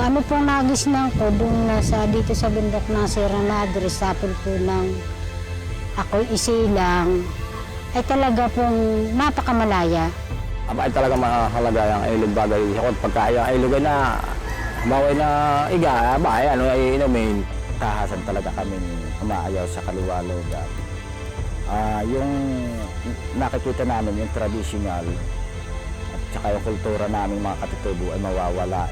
Kami pong nagisnan ko dun dito sa bundok ng Sierra Madre, sa po ng ako'y isilang, ay talaga pong napakamalaya. Aba ay talaga mahalaga yung ilog bagay. Ako pagka yung ilog ay na baway na iga, aba ay ano ay inumin. Kahasan talaga kami umaayaw sa kaliwalog. Yung nakikita namin yung traditional at saka yung kultura namin mga katutubo ay mawawala.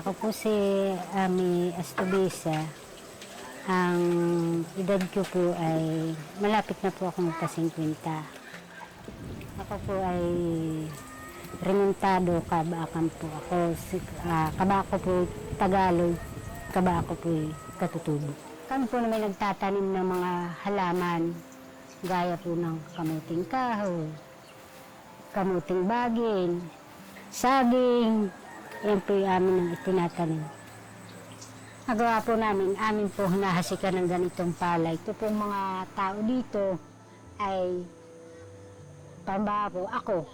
Ako po si Ami Astubisa. Ang edad ko po ay malapit na po akong magpa-50. Ako po ay remontado, kabaakan po ako. Kabako po Tagalog, kabako po Katutubo. Kami po na may nagtatanim ng mga halaman, gaya po ng kamuting kahoy, kamuting bagin, saging. Yan po yung amin ang itinatanim. Nagawa po namin, amin po hinahasikan ng ganitong palay. Ito po mga tao dito ay pambaha po. Ako,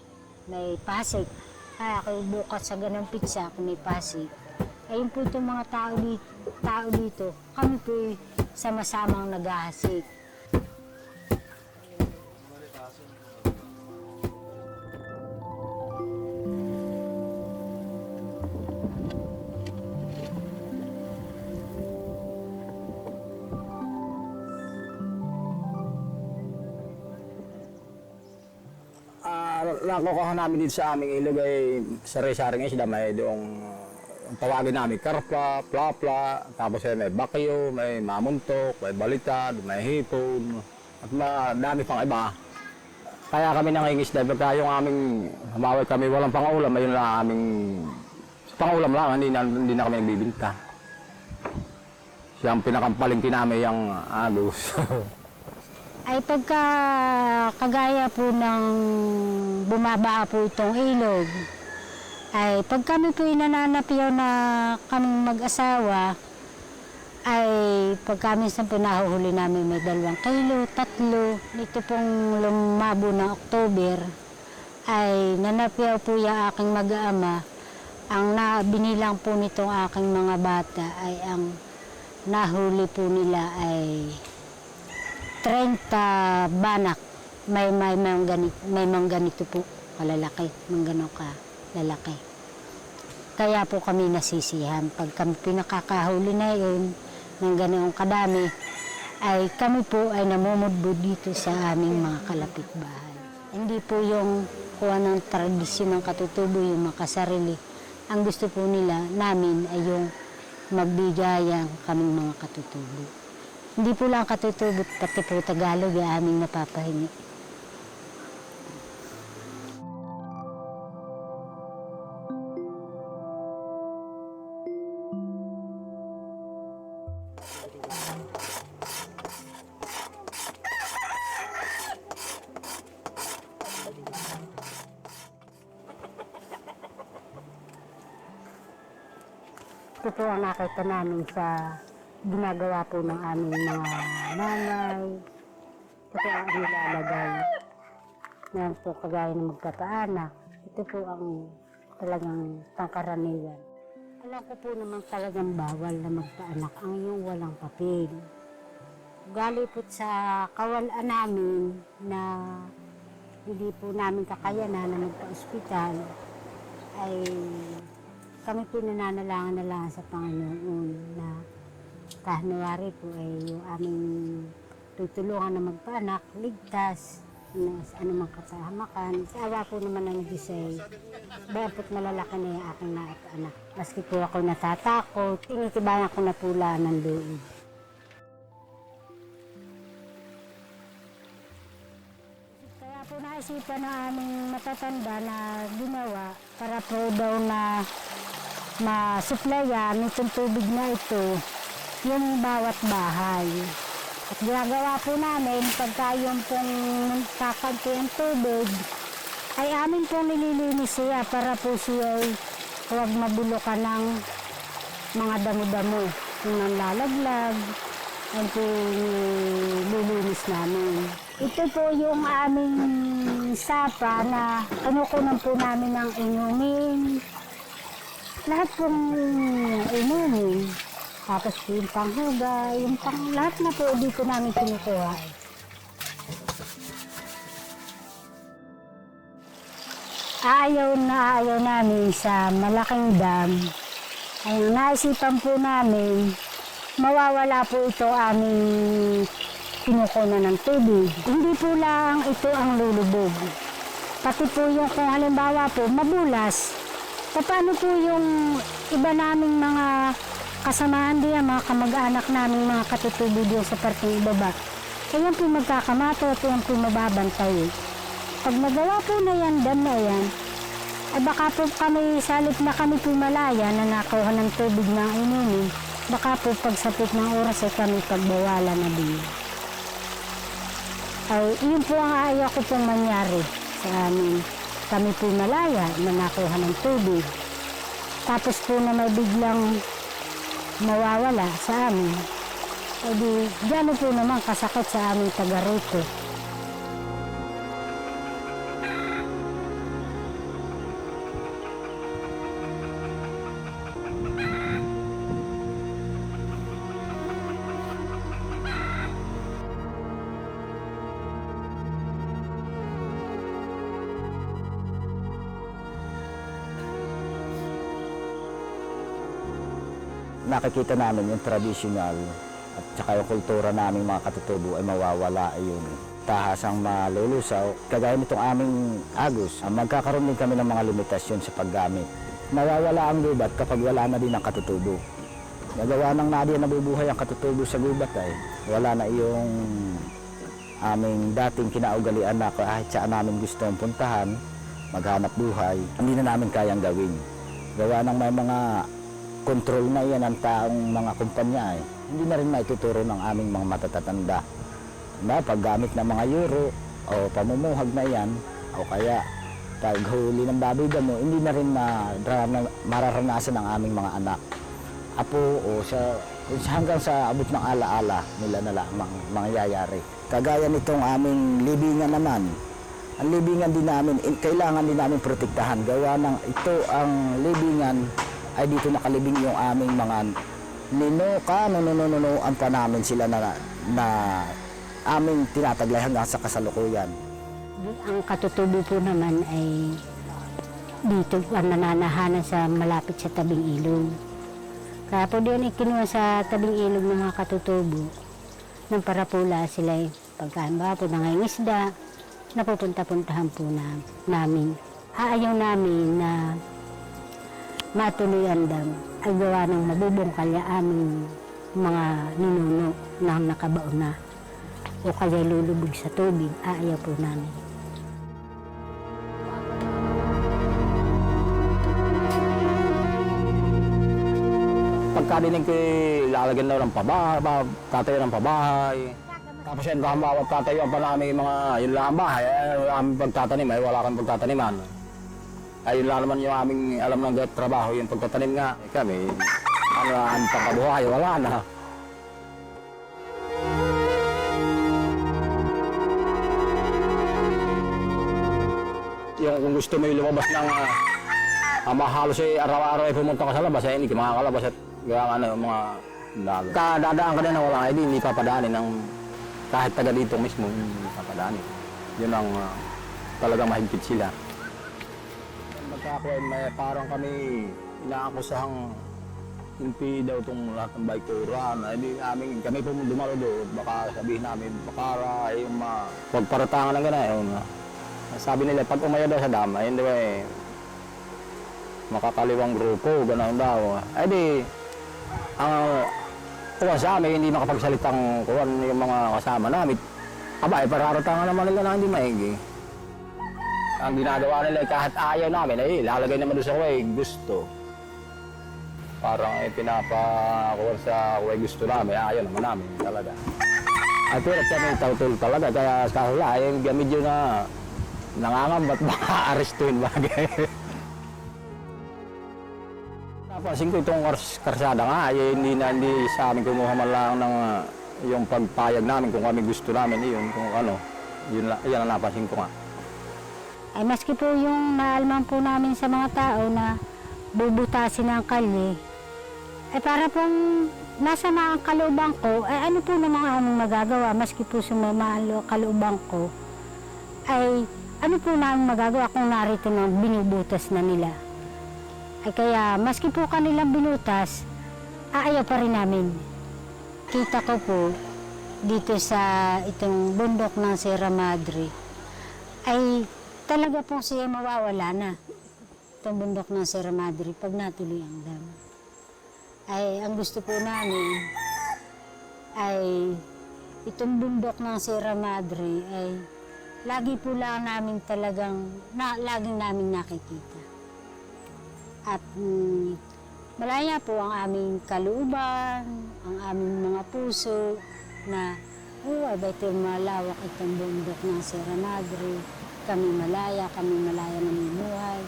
may pasig. Ako bukas sa ganang pizza, ako may pasig. Ayun po itong mga tao dito. Kami po sama-samang naghahasik. Nakukuha namin dito sa aming ilog ay sari-saring isda. May doong ang tawagin namin karpa, plapla, tapos ay may bakyo, may mamuntok, may balitad, may hipon, at madami pang iba. Kaya kami nangingisda pagka yung aming humaway kami walang pangulam, ayun lang aming pangulam lang, hindi na kami nagbibinta. Siyang pinakampalingki namin yung agos. Ay pagka kagaya po ng bumaba po itong ilog, ay pag kami po nananapiyaw na kaming mag-asawa, ay pag kami sa pinahuhuli namin may 2 kilo, 3. Ito pong lumabo ng October, ay nanapiyaw po yung aking mag-aama. Ang binilang po nitong aking mga bata ay ang nahuli po nila ay 30 banak. May mga ganito po kalalaki, mga ganun ka lalaki. Kaya po kami nasisihan. Pag kami pinakakahuli na yun, ng ganoong kadami, ay kami po ay namumudbud dito sa aming mga kalapitbahay. Hindi po yung kuha ng tradisyon ng Katutubo, yung makasarili. Ang gusto po nila namin ay yung magbigayang kaming mga Katutubo. Hindi po lang Katutubo, pati po Tagalog yung aming napapahingi. Ito po ang nakita namin sa ginagawa po ng aming mga nanay. Ito po ang nilalagay. Ngayon po kagaya ng magpapaanak. Ito po ang talagang pangkaraniwan. Alam ko po naman talagang bawal na magpaanak ang yung walang papel. Galing po sa kawalan namin na hindi po namin kakayanan na magpa-ospital, ay kami po nananalangan na lang sa Panginoon na kahanawari po ay yung aming tutulungan na magpaanak, ligtas, sa anumang kapahamakan. Sa awa po naman ng Diyos ay dapat malalaki na yung aking anak. Maski po ako natatakot, tinitibayan ko na pula ng loob. Kaya po naisipan ng aming matatanda na ginawa para po daw na masuplayan itong tubig na ito yung bawat bahay. At ginagawa po namin pagka yung pong kakanti ang tubig ay amin pong nililinis siya para po siya ay huwag mabulukan ng mga damo-damo. Yung nanlalaglag, ay po nililinis namin. Ito po yung aming sapa na kinukunan po namin ng inumin. Lahat pong inumin. Tapos yung panghugay, lahat na po dito namin kinukuha. Ayaw namin sa malaking dam. Ay naisipan po namin, mawawala po ito aming kinukunan ng tubig. Hindi po lang ito ang lulubog. Pati po yung kung halimbawa po mabulas, paano po yung iba naming mga kasamahan diyan, mga kamag-anak namin, mga katutubo diyan sa parteng ibaba. Kaya po magkakamato at yan po mababantay. Pag nagawa po na yan, dam na yan, ay baka po kami, salip na kami po malaya na nakuha ng tubig ng inumin, baka po pagsapit ng oras ay kami pagbawalan na din. Ay, yun po ang ayaw ko pong mangyari sa amin. Kami po malaya na nakuha ng tubig. Tapos po na may biglang mawawala sa amin. E di, gano'n po naman kasakit sa aming taga rito. Nakikita namin yung traditional at saka yung kultura naming mga katutubo ay mawawala yung tahasang malulusaw. Kagaya nitong aming Agus, magkakaroon din kami ng mga limitasyon sa paggamit. Mawawala ang gubat kapag wala na din ang katutubo. Nagawa ng nadya nabubuhay ang katutubo sa gubat ay wala na yung aming dating kinaugalian na kahit saan namin gustong puntahan, maghanap buhay, hindi na namin kayang gawin. Gawa ng may mga kontrol na yan ang taong mga kumpanya eh. Hindi na rin maituturo ng aming mga matatatanda. Paggamit ng mga euro o pamumuhag na yan o kaya paghuli ng baboy damo, hindi na rin mararanasan ng aming mga anak. Apo o hanggang sa abot ng alaala nila na lamang mangyayari. Kagaya nitong aming libingan naman, ang libingan din namin, kailangan din namin protektahan. Gawa ng ito ang libingan ay dito nakalibing yung aming mga nunununuan pa namin sila na aming tinataglay hanggang sa kasalukuyan. Ang katutubo po naman ay dito ang nananahanan sa malapit sa tabing ilog. Kaya po diyan ikinuha sa tabing ilog ng mga katutubo ng parapula sila pagkaan ba po nangingisda, napupunta-puntahan po namin. Ayaw namin na matuloy ang dam ay gawa ng mabubungkal ya aming mga ninuno na nakabaon na o kaya lulubog sa tubig, ayaw po namin. Pagkadinig ko, lalagyan daw ng tatayo ng pabahay. Tapos yan, bawat tatayo pa namin mga, yun lang ang bahay, wala kami pagtatanim, wala kami pagtataniman. Ayun lang naman yung aming alam ng trabaho, yung pagtatanim nga. Kami, ang pagkabuhay, wala na. Yung kung gusto mo yung lumabas ng mahalos araw-araw ay pumunta ka sa labas, hindi ka makakalabas at mga dagat. Kadadaan ka din na wala, hindi papadaanin ng kahit taga dito mismo, hindi papadaanin. Yun ang talagang mahigpit sila. Magkakakuan, may parang kami inaakusahang hindi daw itong lahat ng baykuran. Kami po dumalo doon, baka sabihin namin, baka yung pagparatangan ng gano'n. Sabi nila, pag umaya daw sa dam, ayun daw makakaliwang grupo, gano'n daw. Ay di, ang kuwan sa amin, hindi makapagsalitang kuwan yung mga kasama namin. Aba, pararatangan naman nila na hindi maigi. Ang ginagawa nila kahit ayaw namin, lalagay naman doon sa kuway, gusto. parang pinapakuha sa kung gusto namin, ayaw naman namin talaga. At hirap kami tautul talaga, kaya kahula, medyo na nangangambat baka arestuin bagay. Napansin ko itong karsada nga, hindi sa amin kumuha man lang ng yung pagpayag namin kung kami gusto namin yun, kung ano, yan ang napansin ko nga. Ay maski po yung naalman po namin sa mga tao na bubutasin ang kalye, ay para pong nasa mga kalooban ko, ay ano po namang aming magagawa, maski po sumama ang kalooban ko, ay ano po namin magagawa kung narito na binubutas na nila. Ay kaya maski po kanilang binutas, ayaw pa rin namin. Kita ko po dito sa itong bundok ng Sierra Madre, ay talaga pong siya mawawala na. Itong bundok ng Sierra Madre pag natuloy ang dam. Ay ang gusto po namin ay itong bundok ng Sierra Madre ay lagi po lang namin talagang laging namin nakikita. At malaya po ang aming kalooban, ang aming mga puso na ay ba ito malawak itong bundok ng Sierra Madre. Kami malaya namumuhay.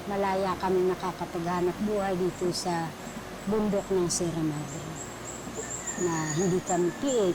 Malaya kami nakakapaghanap buhay dito sa bundok ng Sierra Madre. Na hindi kami piit,